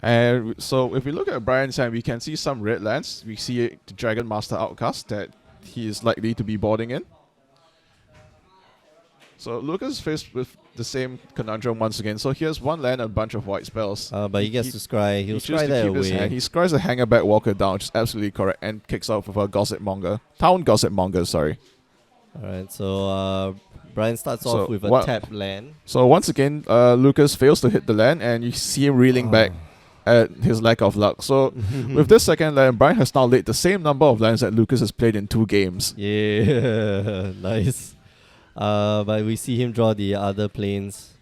And so if we look at Brian's hand, we can see some red lands. We see the Dragon Master Outcast that he is likely to be boarding in. So Lucas is faced with the same conundrum once again. So he has one land and a bunch of white spells. But he gets to scry. He'll chooses scry to that keep his hand. away. He scries the Hangerback Walker down, which is absolutely correct, and kicks out with a Gossip Monger. Town Gossip Monger, sorry. Alright, so Brian starts off with a tapped land. So once again, Lucas fails to hit the land, and you see him reeling back at his lack of luck. So with this second land, Brian has now laid the same number of lands that Lucas has played in 2 games. Yeah, nice. But we see him draw the other planes.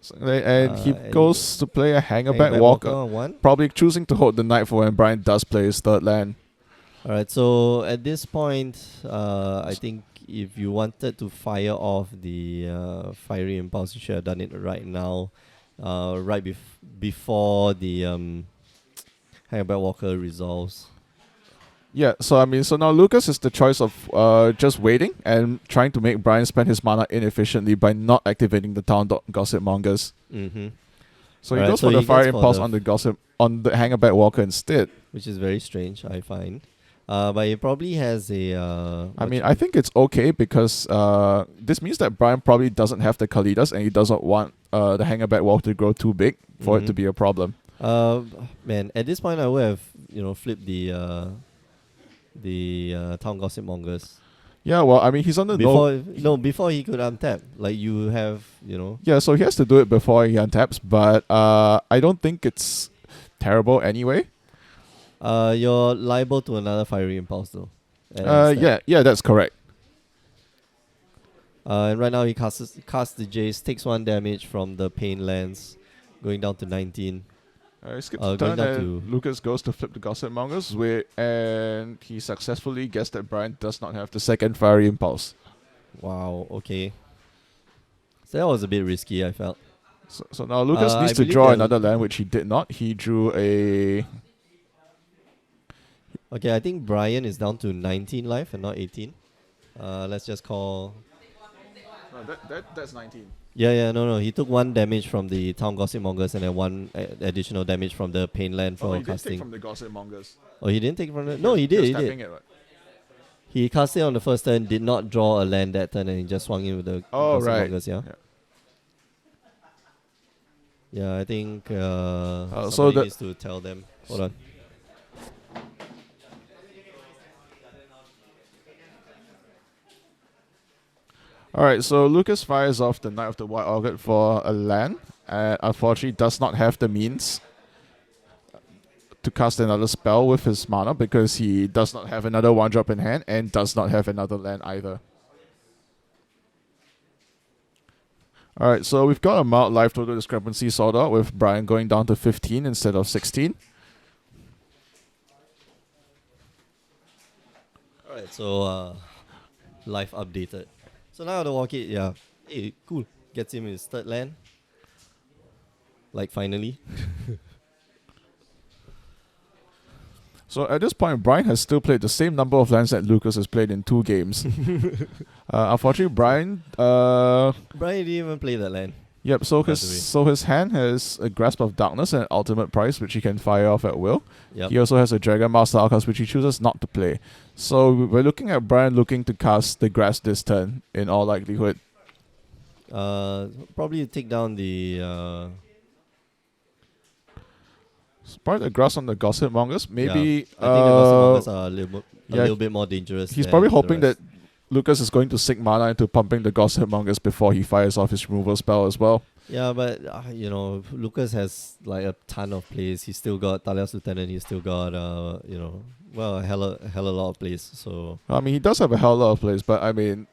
So, and he goes to play a Hangerback Walker, probably choosing to hold the knight for when Brian does play his third land. Alright, so at this point, I think if you wanted to fire off the Fiery Impulse, you should have done it right now, before the Hangerback Walker resolves. Yeah, so now Lucas is the choice of just waiting and trying to make Brian spend his mana inefficiently by not activating the Town Gossip Mongers. Mm-hmm. So he goes for the Fire Impulse on the Hangerback Walker instead. Which is very strange, I find. But he probably has a... I think it's okay because this means that Brian probably doesn't have the Kalidas and he doesn't want the Hangerback Walker to grow too big for it to be a problem. Man, at this point I would have flipped the Town Gossip Mongers. Yeah, well, he's on the before he could untap. Like you have, Yeah, so he has to do it before he untaps, but I don't think it's terrible anyway. You're liable to another Fiery Impulse though. Yeah, that's correct. And right now he casts the Jace, takes 1 damage from the Pain lands, going down to 19. He skips the turn and Lucas goes to flip the Gossip Mongers, and he successfully guessed that Brian does not have the second Fiery Impulse. Wow, okay. So that was a bit risky, I felt. So now Lucas needs to draw another land, which he did not. He drew a... Okay, I think Brian is down to 19 life and not 18. Let's just call... No, that's 19. No. He took 1 damage from the Town Gossip Mongers and then 1 additional damage from the Pain land for casting. He didn't take from the Gossip Mongers. Oh, he didn't take from the... No, he did. He cast it on the first turn, did not draw a land that turn, and he just swung in with the Gossip Mongers, yeah? Yeah, I think somebody needs to tell them. Hold on. Alright, so Lucas fires off the Knight of the White Augur for a land, and unfortunately does not have the means to cast another spell with his mana because he does not have another 1-drop in hand and does not have another land either. Alright, so we've got a mild life total discrepancy sorted out with Brian going down to 15 instead of 16. Alright, so life updated. So now the Walkie, hey, cool. Gets him his third land. Like, finally. So at this point, Brian has still played the same number of lands that Lucas has played in 2 games. Unfortunately, Brian didn't even play that land. Yep, so his hand has a Grasp of Darkness and an Ultimate Price, which he can fire off at will. Yep. He also has a Dragon Master Outcast, which he chooses not to play. So we're looking at Brian looking to cast the Grasp this turn, in all likelihood. Probably take down the... Probably the Grasp on the Gossip Mongers. Maybe... I think the Gossip Mongers are a little bit more dangerous. He's probably hoping that Lucas is going to sink mana into pumping the Gossip Mongers before he fires off his removal spell as well. Yeah, but Lucas has like a ton of plays. He's still got Talia's Lieutenant. He's still got a hell of a lot of plays. So he does have a hell of a lot of plays, but then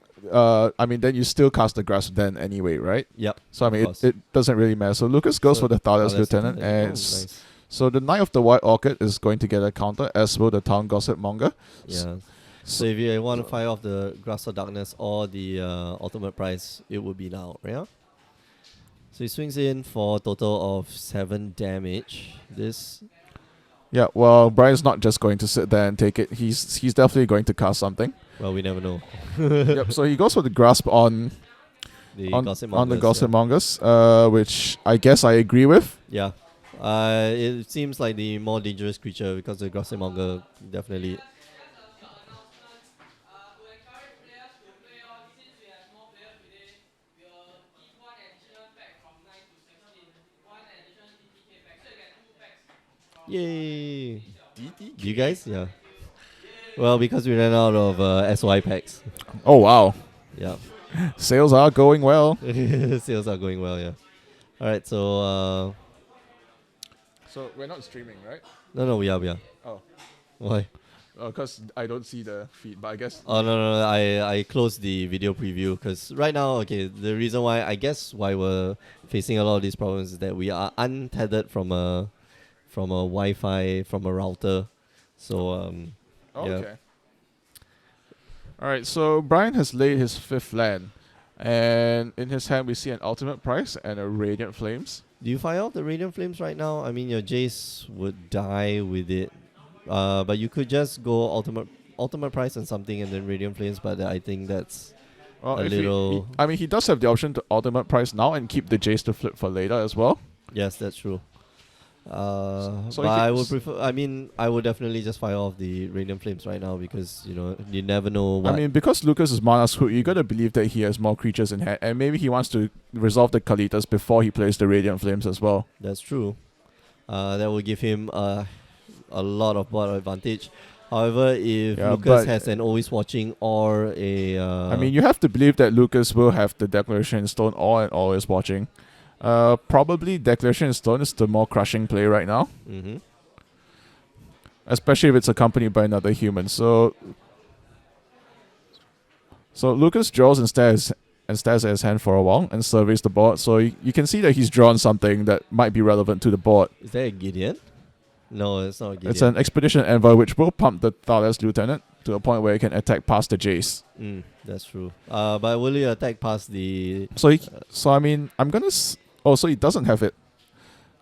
you still cast the Grasp then anyway, right? Yep. So it doesn't really matter. So Lucas goes for the Talia's Lieutenant, and nice. So the Knight of the White Orchid is going to get a counter, as will the Town Gossip Monger. Yeah. So if you want to fire off the Grasp of Darkness or the Ultimate Price, it would be now, yeah? So he swings in for a total of 7 damage. Yeah, well, Brian's not just going to sit there and take it. He's definitely going to cast something. Well, we never know. Yep, so he goes for the Grasp on the Gossip Mongers, which I guess I agree with. Yeah. It seems like the more dangerous creature because the Grasshopper definitely. Yay! Do you guys? Yeah. Well, because we ran out of SY packs. Oh wow, Yeah. sales are going well. Sales are going well, yeah. Alright, so So we're not streaming, right? no, we are. Oh, Why? because I don't see the feed, but I guess. Oh no, I closed the video preview because right now, okay, the reason why we're facing a lot of these problems is that we are untethered from a Wi-Fi from a router, so Oh, yeah. okay. All right. So Brian has laid his 5th land, and in his hand we see an ultimate price and a radiant flames. Do you fire out the Radiant Flames right now? I mean, your Jace would die with it, but you could just go ultimate price and something and then Radiant Flames. But I think that's Well, a if little. I mean, he does have the option to ultimate price now and keep the Jace to flip for later as well. Yes, that's true. So But I would prefer. I mean, I would definitely just fire off the Radiant Flames right now because you never know what. I mean, because Lucas is mana screwed, you gotta believe that he has more creatures in hand, and maybe he wants to resolve the Kalitas before he plays the Radiant Flames as well. That's true. That will give him a lot of board advantage. However, if Yeah, Lucas but- has an always watching or a. I mean, you have to believe that Lucas will have the Declaration in Stone or an Always Watching. Probably Declaration in Stone is the more crushing play right now, Mm-hmm. especially if it's accompanied by another human. So Lucas draws and stares at his hand for a while and surveys the board. So you can see that he's drawn something that might be relevant to the board. Is that a Gideon? No, it's not a Gideon. It's an Expedition Envoy which will pump the Thales Lieutenant to a point where he can attack past the Jace. That's true. But will he attack past the? So I mean, I'm gonna. So he doesn't have it.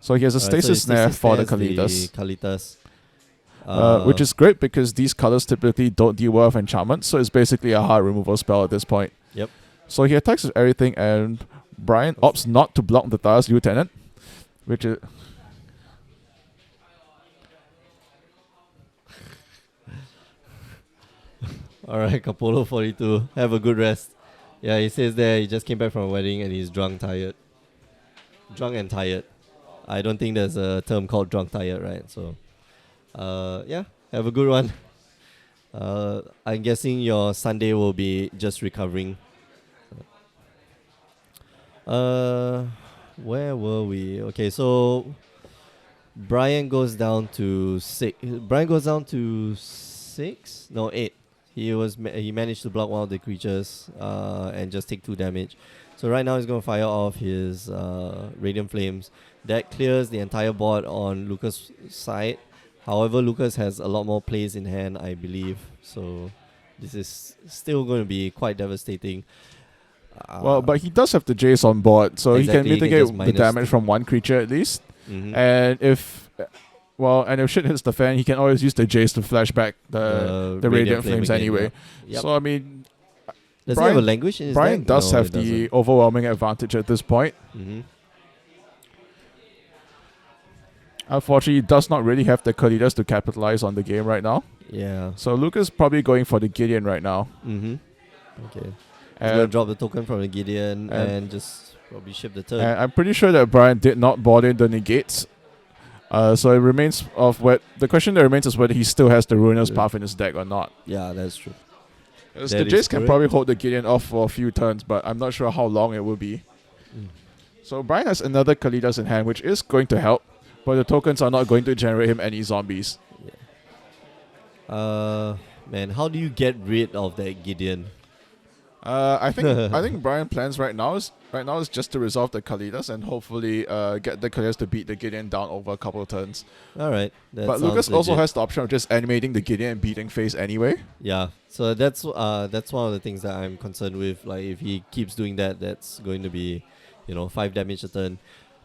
So he has a stasis snare for the Kalitas. Kalitas. Which is great because these colors typically don't deal well with enchantments, so it's basically a hard removal spell at this point. Yep. So he attacks with everything, and Brian opts not to block the Thales Lieutenant, which is. Alright, Capolo 42. Have a good rest. Yeah, he says there he just came back from a wedding and he's drunk and tired. I don't think there's a term called drunk tired, right? So, yeah, have a good one. I'm guessing your Sunday will be just recovering. Where were we? Okay, so Brian goes down to 6. Brian goes down to 6? No, 8. He managed to block one of the creatures and just take 2 damage. So right now he's going to fire off his Radiant Flames. That clears the entire board on Lucas' side. However, Lucas has a lot more plays in hand, I believe. So this is still going to be quite devastating. Well, but he does have the Jace on board, so Exactly, he he can can just mitigate the minus damage from one creature at least. Mhm. And if shit hits the fan, he can always use the Jace to flash back the Radiant Flame Flames again, anyway. yeah. Yep. So I mean, Does Brian- he have a language in his Brian deck? does No, have he the doesn't. overwhelming advantage at this point. Mhm. Unfortunately, he does not really have the Kalitas to capitalize on the game right now. Yeah. So Lucas probably going for the Gideon right now. Mm-hmm. Okay. He's gonna And, drop the token from the Gideon and- and just probably ship the turn. and I'm pretty sure that Brian did not bother the negates. So it remains the question that remains is whether he still has the Ruinous Yeah. Path in his deck or not. Yeah, that's true. As That the is Jace can correct. probably hold the Gideon off for a few turns, but I'm not sure how long it will be. Mm. So Brian has another Kalitas in hand, which is going to help, but the tokens are not going to generate him any zombies. Man, how do you get rid of that Gideon? I think Brian plans right now is just to resolve the Kalitas and hopefully get the Kalitas to beat the Gideon down over a couple of turns. All right. That But sounds Lucas also legit. has the option of just animating the Gideon and beating face anyway. Yeah. So that's one of the things that I'm concerned with. Like if he keeps doing that, that's going to be, 5 damage a turn.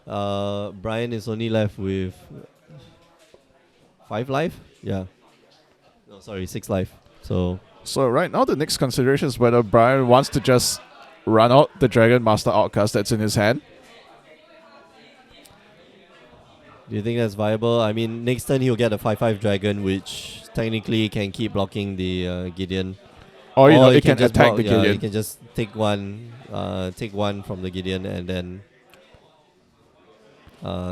Brian is only left with 5 life. Yeah. No, sorry, 6 life. So right now the next consideration is whether Brian wants to just run out the Dragon Master Outcast that's in his hand. Do you think that's viable? I mean, next turn he'll get a 5/5 dragon, which technically can keep blocking the Gideon. Or He it can just attack block, the yeah, he Gideon. can just take one from the Gideon and then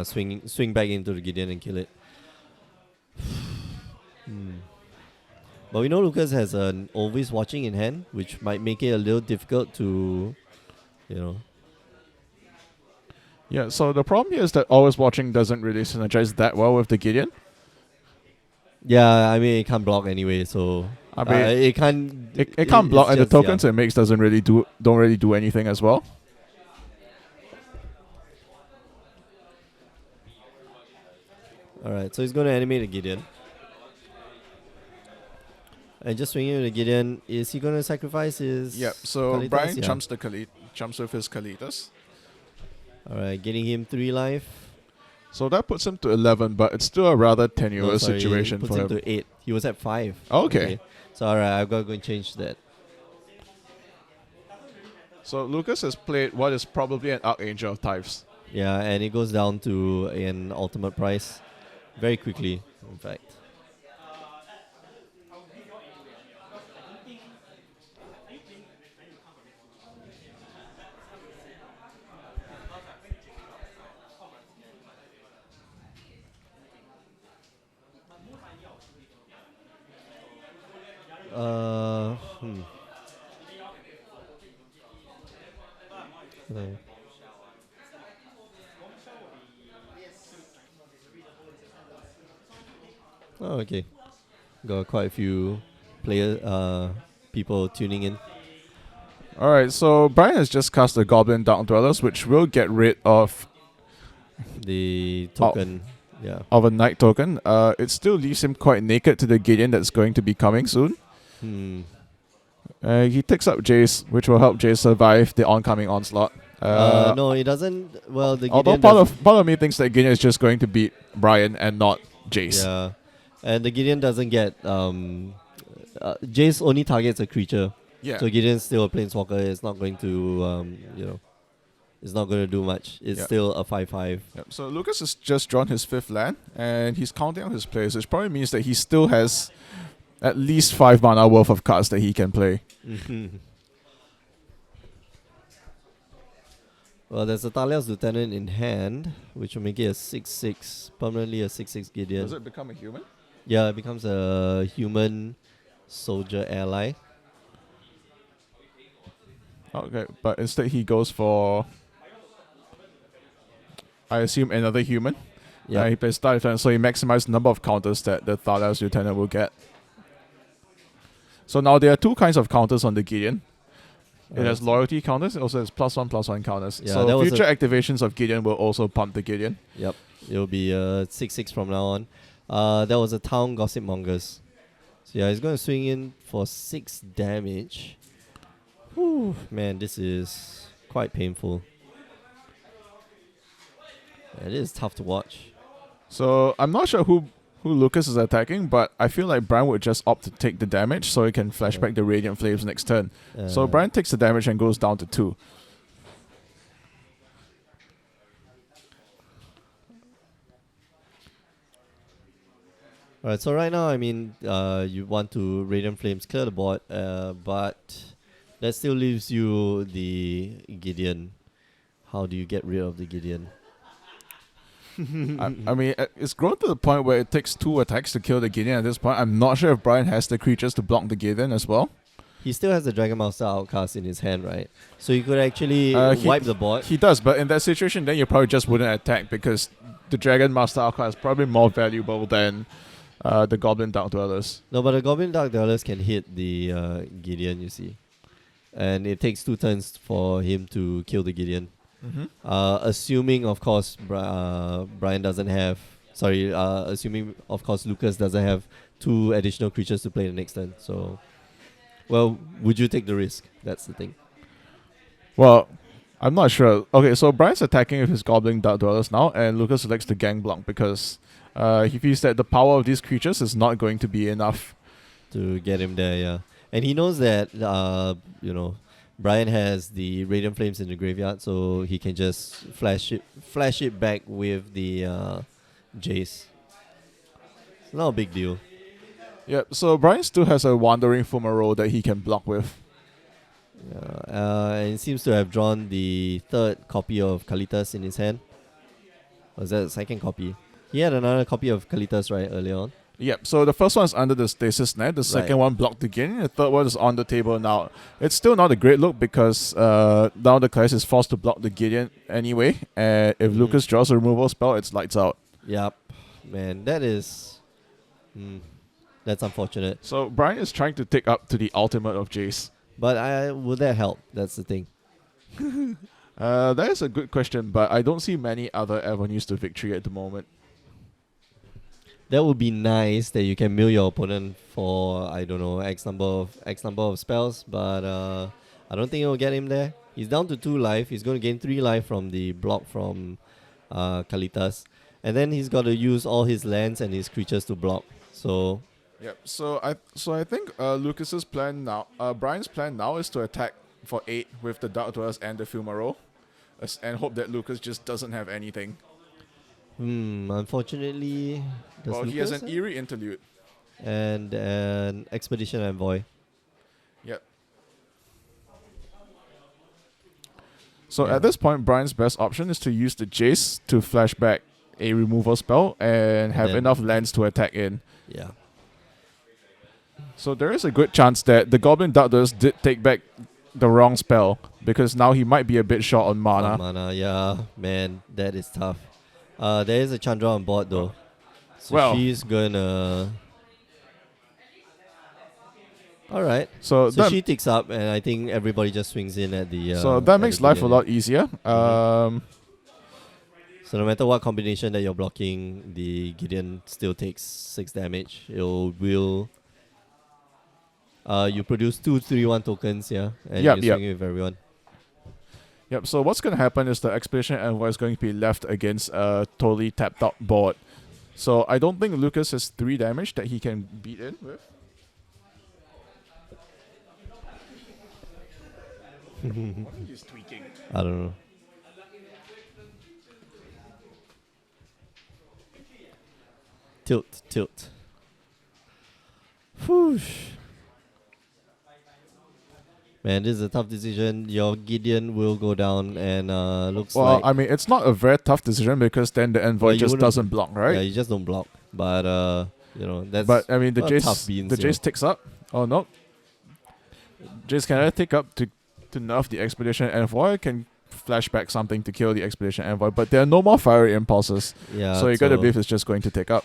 swing back into the Gideon and kill it. But we know Lucas has an always watching in hand, which might make it a little difficult to, you know. Yeah, so the problem here is that always watching doesn't really synergize that well with the Gideon. Yeah, I mean it can't block anyway, so I mean, it can't. it can't block, and the just, tokens it makes don't really do anything as well. All right, so he's going to animate a Gideon. And just swinging with the Gideon, is he going to sacrifice his? Yep. So Kalitas? Brian Yeah. jumps with his Kalitas. All right, getting him 3 life. So that puts him to 11, but it's still a rather No, tenuous sorry, situation puts for him him. to 8. He was at 5. Okay. So all right, I've got to go and change that. So Lucas has played what is probably an Archangel of types. Yeah, and it goes down to an ultimate price very quickly, in fact. Uh, hmm. No. Oh, okay. Got quite a few people tuning in. Alright, so Brian has just cast the Goblin Dark Dwellers, which will get rid of The token, yeah. a Knight token. It still leaves him quite naked to the Gideon that's going to be coming soon. He takes up Jace, which will help Jace survive the oncoming onslaught. No, it doesn't. Well, the Although Gideon part of me thinks that Gideon is just going to beat Brian and not Jace. yeah, and the Gideon doesn't get Jace only targets a creature. Yeah. So Gideon's still a planeswalker. It's not going to it's not going to do much. It's Yep. still a 5/5. Yep. So Lucas has just drawn his 5th land, and he's counting on his plays, which probably means that he still has at least 5 mana worth of cards that he can play. Well, there's a Thalia's Lieutenant in hand, which will make it a 6/6, permanently a 6/6 Gideon. Does it become a human? Yeah, it becomes a human soldier ally. Okay, but instead he goes for, I assume, another human. Yeah. He plays Star Lieutenant, so he maximizes the number of counters that the Thalia's Lieutenant will get. So now there are 2 kinds of counters on the Gideon. It has loyalty counters, it also has +1/+1 counters. Yeah, so that was future activations of Gideon will also pump the Gideon. Yep, it'll be 6/6 from now on. That was a Town Gossip Mongers. So yeah, he's going to swing in for 6 damage. Whew, man, this is quite painful. Yeah, it is tough to watch. So I'm not sure who Lucas is attacking, but I feel like Brian would just opt to take the damage so he can flashback the Radiant Flames next turn. So Brian takes the damage and goes down to 2. Alright, so right now, I mean, you want to Radiant Flames clear the board, but that still leaves you the Gideon. How do you get rid of the Gideon? I mean, it's grown to the point where it takes 2 attacks to kill the Gideon at this point. I'm not sure if Brian has the creatures to block the Gideon as well. He still has the Dragon Master Outcast in his hand, right? So you could actually wipe the board. He does, but in that situation, then you probably just wouldn't attack because the Dragon Master Outcast is probably more valuable than the Goblin Dark Dwellers. No, but the Goblin Dark Dwellers can hit the Gideon, you see. And it takes 2 turns for him to kill the Gideon. Assuming, of course, Brian doesn't have... assuming, of course, Lucas doesn't have 2 additional creatures to play the next turn. So, well, would you take the risk? That's the thing. Well, I'm not sure. Okay, so Brian's attacking with his Goblin Dark Dwellers now, and Lucas selects the Gang Block because he feels that the power of these creatures is not going to be enough to get him there, yeah. And he knows that, Brian has the Radiant Flames in the graveyard, so he can just flash it back with the Jace. It's not a big deal. Yep, so Brian still has a Wandering Fumaro that he can block with. And he seems to have drawn the third copy of Kalitas in his hand. Was that the second copy? He had another copy of Kalitas, right, earlier on? Yep, so the first one is under the Stasis Net, the second one blocked again, the third one is on the table now. It's still not a great look because now the class is forced to block the Gideon anyway, and if Lucas draws a removal spell, it's lights out. Yep. Man, that is... that's unfortunate. So Brian is trying to take up to the ultimate of Jace. But would that help? That's the thing. That is a good question, but I don't see many other avenues to victory at the moment. That would be nice that you can mill your opponent for, I don't know, X number of spells, but I don't think it will get him there. He's down to 2 life. He's going to gain 3 life from the block from Kalitas. And then he's got to use all his lands and his creatures to block. So... Yep. So I think Lucas's plan now, Brian's plan now is to attack for 8 with the Dark Dwellers and the Fumaro, and hope that Lucas just doesn't have anything. Unfortunately, He has an Eerie Interlude and an Expedition Envoy. Yep. So at this point, Brian's best option is to use the Jace to flash back a removal spell and have enough lands to attack in. Yeah. So there is a good chance that the Goblin Darkness did take back the wrong spell because now he might be a bit short on mana. Yeah, man, that is tough. There is a Chandra on board though, so she's gonna. All right. So she ticks up, and I think everybody just swings in at the. So that makes life a lot easier. So no matter what combination that you're blocking, the Gideon still takes 6 damage. It will. You produce 2 3/1 tokens, and you swing with everyone. Yep, so what's going to happen is the Expedition Envoy is going to be left against a totally tapped out board. So I don't think Lucas has 3 damage that he can beat in with. I think he's tweaking. I don't know. Tilt. Whoosh. Man, this is a tough decision. Your Gideon will go down and looks like... Well, I mean, it's not a very tough decision because then the Envoy just doesn't block, right? Yeah, you just don't block. But, that's... But, I mean, the Jace Jace ticks up. Oh, no. Jace can either tick up to nerf the Expedition Envoy, can flash back something to kill the Expedition Envoy, but there are no more fiery impulses. Yeah, so you gotta believe it's just going to tick up.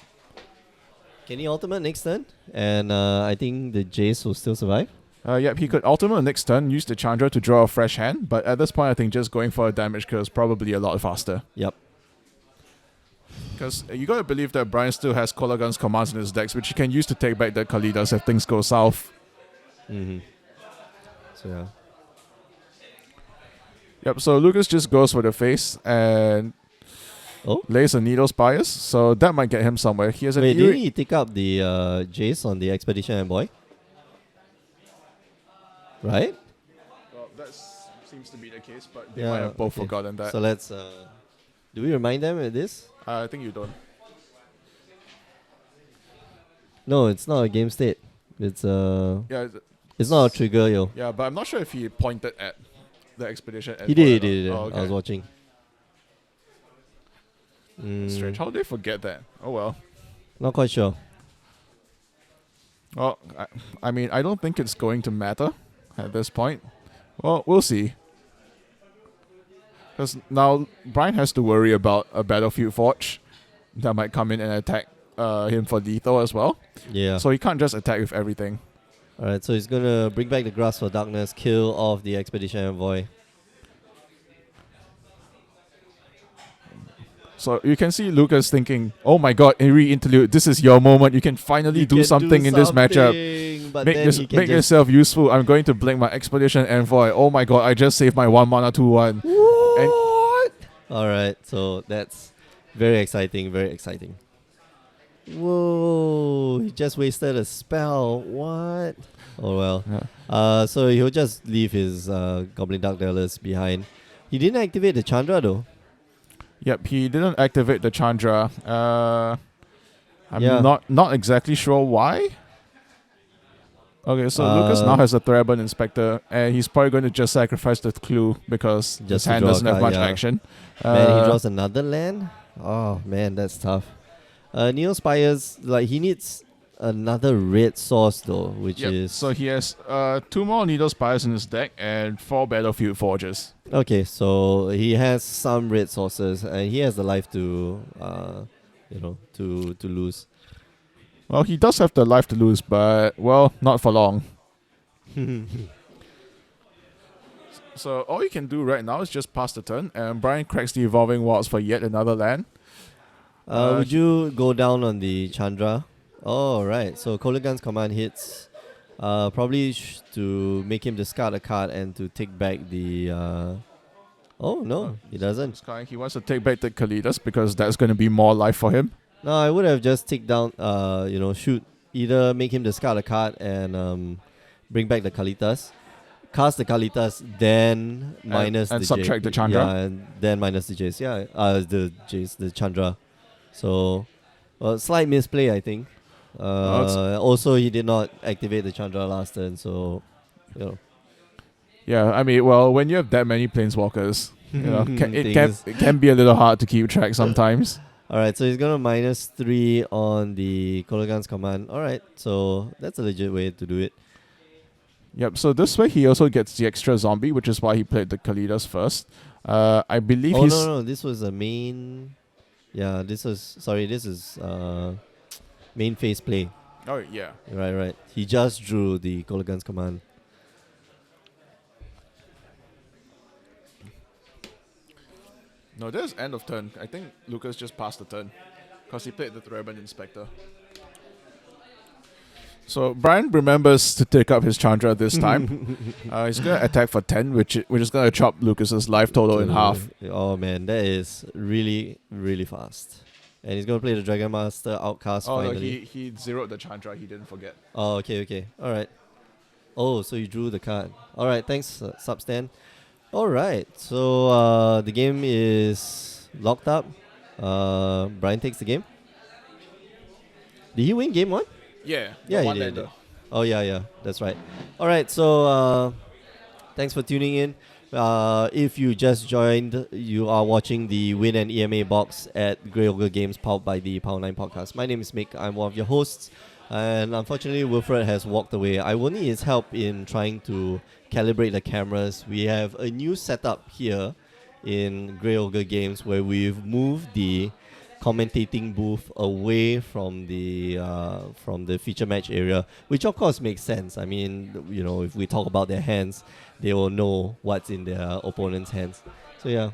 Can he ultimate next turn? And I think the Jace will still survive. Yep, he could ultimate next turn, use the Chandra to draw a fresh hand, but at this point I think just going for a damage kill is probably a lot faster. Yep. Because you gotta believe that Brian still has Kolagan's commands in his decks, which he can use to take back the Kalidas if things go south. So yeah. Yep, so Lucas just goes for the face and lays a Needle Spires, so that might get him somewhere. He has an did he take up the Jace on the Expedition Envoy? Right? Well, that seems to be the case, but they might have both forgotten that. So let's... do we remind them of this? I think you don't. No, it's not a game state. It's it's not a trigger, yo. Yeah, but I'm not sure if he pointed at the Expedition Envoy. He did. Oh, okay. I was watching. Strange. How did they forget that? Oh well. Not quite sure. Well, I mean, I don't think it's going to matter at this point. Well, we'll see. Because now Brian has to worry about a Battlefield Forge that might come in and attack him for lethal as well. Yeah. So he can't just attack with everything. Alright, so he's gonna bring back the Grasp for Darkness, kill off the Expedition Envoy. So you can see Lucas thinking, oh my god, Eerie Interlude, this is your moment. You can finally do something in this matchup. But make yourself useful. I'm going to blink my Expedition Envoy. Oh my god, I just saved my 1 mana 2/1. What? Alright, so that's very exciting, very exciting. Whoa, he just wasted a spell. What? Oh well. Yeah. So he'll just leave his Goblin Dark Dwellers behind. He didn't activate the Chandra though. Yep, he didn't activate the Chandra. I'm Yeah. not exactly sure why. Okay, so Lucas now has a Threadband Inspector, and he's probably going to just sacrifice the clue because his Just to hand draw a doesn't have card, much yeah. action. Man, he draws another land? Oh, man, that's tough. Neo Spires, like, he needs another red source, though, which Yep, is... so he has 2 more Needle Spires in his deck and 4 Battlefield Forges. Okay, so he has some red sources, and he has the life to, to lose. Well, he does have the life to lose, but, well, not for long. So all you can do right now is just pass the turn, and Brian cracks the Evolving Wilds for yet another land. Would you go down on the Chandra? Oh, right. So Koligan's command hits, probably to make him discard a card and to take back the... Oh, no, he doesn't. He wants to take back the Kalidas because that's going to be more life for him. No, I would have just take down, shoot, either make him discard a card and bring back the Kalitas, cast the Kalitas, then minus and the subtract the Chandra. Yeah, and then minus the Jace. Yeah, the Chandra. So, slight misplay, I think. Also, he did not activate the Chandra last turn, so, you know. Yeah, I mean, well, when you have that many Planeswalkers, it can be a little hard to keep track sometimes. Alright, so he's gonna -3 on the Koligan's command. Alright, so that's a legit way to do it. Yep, so this way he also gets the extra zombie, which is why he played the Kalidas first. I believe Oh, he's... no, this was a main... Yeah, this is main phase play. Oh, yeah. Right. He just drew the Koligan's command. No, this is end of turn. I think Lucas just passed the turn because he played the Threadband Inspector. So Brian remembers to take up his Chandra this time. He's going to attack for 10, which is going to chop Lucas's life total in half. Oh man, that is really, really fast. And he's going to play the Dragon Master Outcast finally. No, he zeroed the Chandra, he didn't forget. Oh, okay. Alright. Oh, so you drew the card. Alright, thanks, Substan. Alright, so the game is locked up. Brian takes the game. Did he win game 1? Yeah, he did. Oh, yeah, that's right. Alright, so thanks for tuning in. If you just joined, you are watching the Win and EMA box at Grey Ogre Games, powered by the Power 9 podcast. My name is Mick, I'm one of your hosts. And unfortunately, Wilfred has walked away. I will need his help in trying to calibrate the cameras. We have a new setup here in Grey Ogre Games where we've moved the commentating booth away from the feature match area, which of course makes sense. I mean, if we talk about their hands, they will know what's in their opponent's hands. So yeah.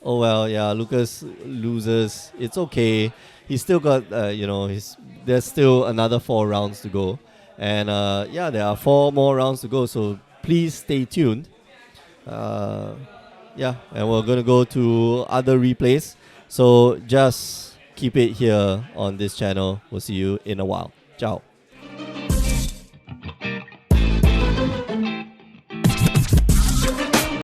Oh well, yeah, Lucas loses. It's okay. He's still got, there's still another 4 rounds to go. And there are 4 more rounds to go, so please stay tuned. And we're going to go to other replays. So just keep it here on this channel. We'll see you in a while. Ciao.